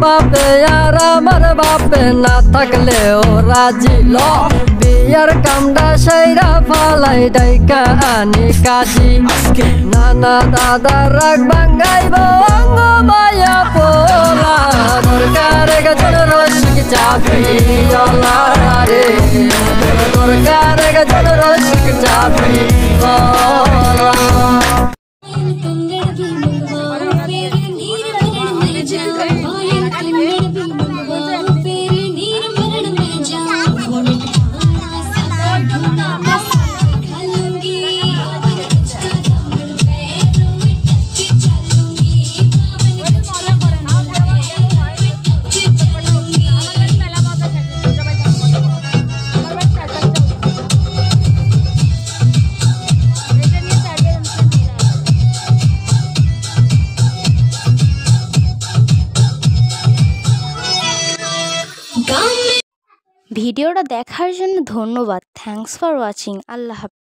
বাপে আর আমার বাপে না থাকলেও রাজি ল বিয়ার কামটা সাইরা ফালাই ডাইকা আনি কাজী নানা দাদা রাগ ভাঙ্গাইব অঙ্গ মায়া পোলা দরকার গজন রসিক চাপি রে দরকার গজন রসিক চাপি ভিডিওটা দেখার জন্য ধন্যবাদ। Thanks for watching. আল্লাহ হাফেজ।